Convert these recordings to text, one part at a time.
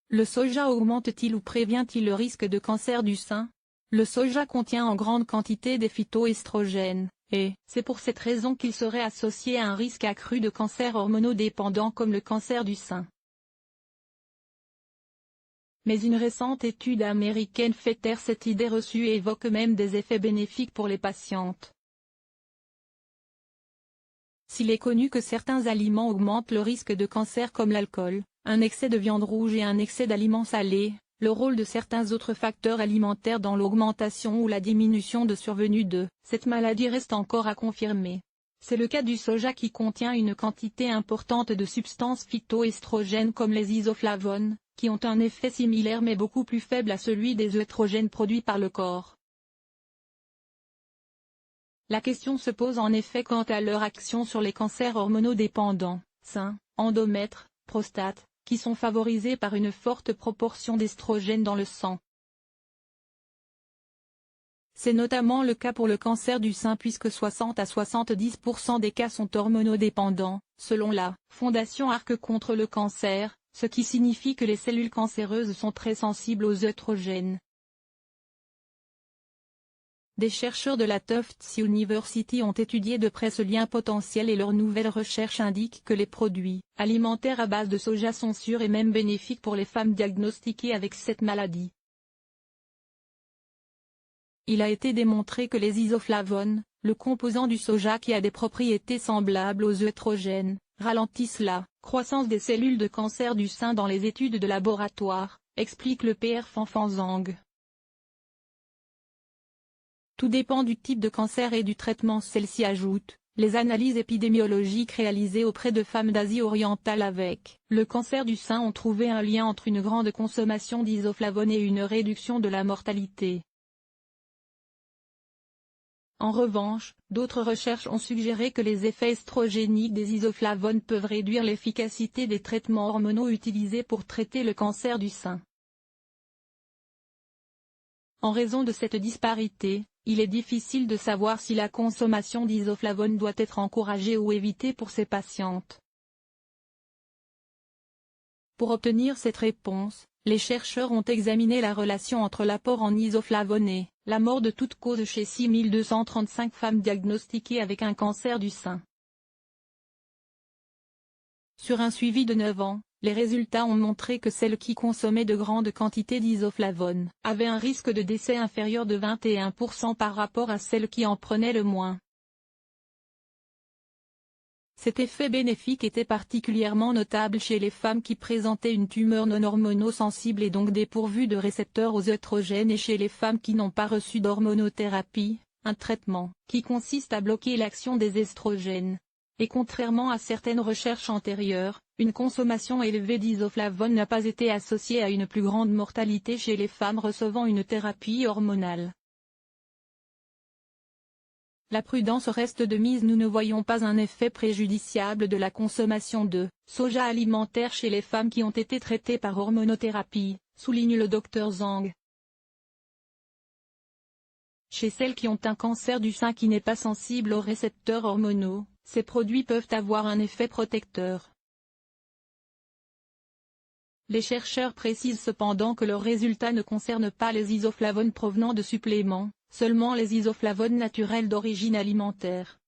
Le soja augmente-t-il ou prévient-il le risque de cancer du sein? Le soja contient en grande quantité des phytoestrogènes, et c'est pour cette raison qu'il serait associé à un risque accru de cancer hormonodépendant comme le cancer du sein. Mais une récente étude américaine fait taire cette idée reçue et évoque même des effets bénéfiques pour les patientes. S'il est connu que certains aliments augmentent le risque de cancer comme l'alcool, un excès de viande rouge et un excès d'aliments salés, le rôle de certains autres facteurs alimentaires dans l'augmentation ou la diminution de survenue de cette maladie reste encore à confirmer. C'est le cas du soja qui contient une quantité importante de substances phytoestrogènes comme les isoflavones, qui ont un effet similaire mais beaucoup plus faible à celui des œstrogènes produits par le corps. La question se pose en effet quant à leur action sur les cancers hormonodépendants, sein, endomètre, prostate, qui sont favorisés par une forte proportion d'estrogènes dans le sang. C'est notamment le cas pour le cancer du sein puisque 60 à 70% des cas sont hormonodépendants, selon la Fondation Arc contre le cancer, ce qui signifie que les cellules cancéreuses sont très sensibles aux œstrogènes. Des chercheurs de la Tufts University ont étudié de près ce lien potentiel et leurs nouvelles recherches indiquent que les produits alimentaires à base de soja sont sûrs et même bénéfiques pour les femmes diagnostiquées avec cette maladie. Il a été démontré que les isoflavones, le composant du soja qui a des propriétés semblables aux œstrogènes, ralentissent la croissance des cellules de cancer du sein dans les études de laboratoire, explique le Pr Fanfan-Zhang. Tout dépend du type de cancer et du traitement. Celle-ci ajoute, les analyses épidémiologiques réalisées auprès de femmes d'Asie orientale avec le cancer du sein ont trouvé un lien entre une grande consommation d'isoflavones et une réduction de la mortalité. En revanche, d'autres recherches ont suggéré que les effets estrogéniques des isoflavones peuvent réduire l'efficacité des traitements hormonaux utilisés pour traiter le cancer du sein. En raison de cette disparité, il est difficile de savoir si la consommation d'isoflavones doit être encouragée ou évitée pour ces patientes. Pour obtenir cette réponse, les chercheurs ont examiné la relation entre l'apport en isoflavones et la mort de toute cause chez 6235 femmes diagnostiquées avec un cancer du sein. Sur un suivi de 9 ans, les résultats ont montré que celles qui consommaient de grandes quantités d'isoflavones avaient un risque de décès inférieur de 21% par rapport à celles qui en prenaient le moins. Cet effet bénéfique était particulièrement notable chez les femmes qui présentaient une tumeur non hormonosensible et donc dépourvues de récepteurs aux œstrogènes et chez les femmes qui n'ont pas reçu d'hormonothérapie, un traitement qui consiste à bloquer l'action des estrogènes. Et contrairement à certaines recherches antérieures, une consommation élevée d'isoflavones n'a pas été associée à une plus grande mortalité chez les femmes recevant une thérapie hormonale. La prudence reste de mise. Nous ne voyons pas un effet préjudiciable de la consommation de soja alimentaire chez les femmes qui ont été traitées par hormonothérapie, souligne le Dr Zhang. Chez celles qui ont un cancer du sein qui n'est pas sensible aux récepteurs hormonaux, ces produits peuvent avoir un effet protecteur. Les chercheurs précisent cependant que leurs résultats ne concernent pas les isoflavones provenant de suppléments, seulement les isoflavones naturels d'origine alimentaire.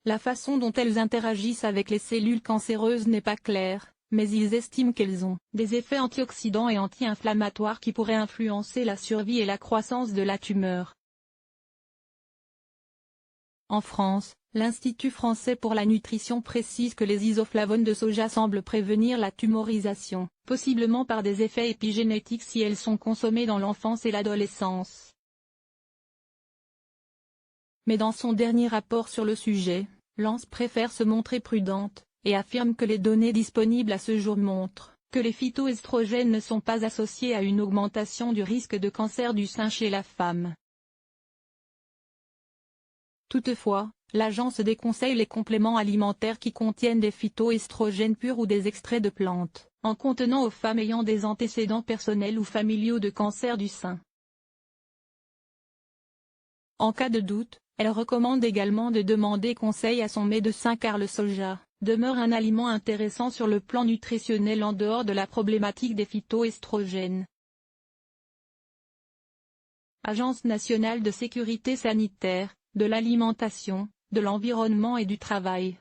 La façon dont elles interagissent avec les cellules cancéreuses n'est pas claire, mais ils estiment qu'elles ont des effets antioxydants et anti-inflammatoires qui pourraient influencer la survie et la croissance de la tumeur. En France, l'Institut français pour la nutrition précise que les isoflavones de soja semblent prévenir la tumorisation, possiblement par des effets épigénétiques si elles sont consommées dans l'enfance et l'adolescence. Mais dans son dernier rapport sur le sujet, l'ANS préfère se montrer prudente, et affirme que les données disponibles à ce jour montrent que les phytoestrogènes ne sont pas associés à une augmentation du risque de cancer du sein chez la femme. Toutefois, l'agence déconseille les compléments alimentaires qui contiennent des phytoestrogènes purs ou des extraits de plantes, en contenant aux femmes ayant des antécédents personnels ou familiaux de cancer du sein. En cas de doute, elle recommande également de demander conseil à son médecin car le soja demeure un aliment intéressant sur le plan nutritionnel en dehors de la problématique des phytoestrogènes. Agence nationale de sécurité sanitaire, de l'alimentation, de l'environnement et du travail.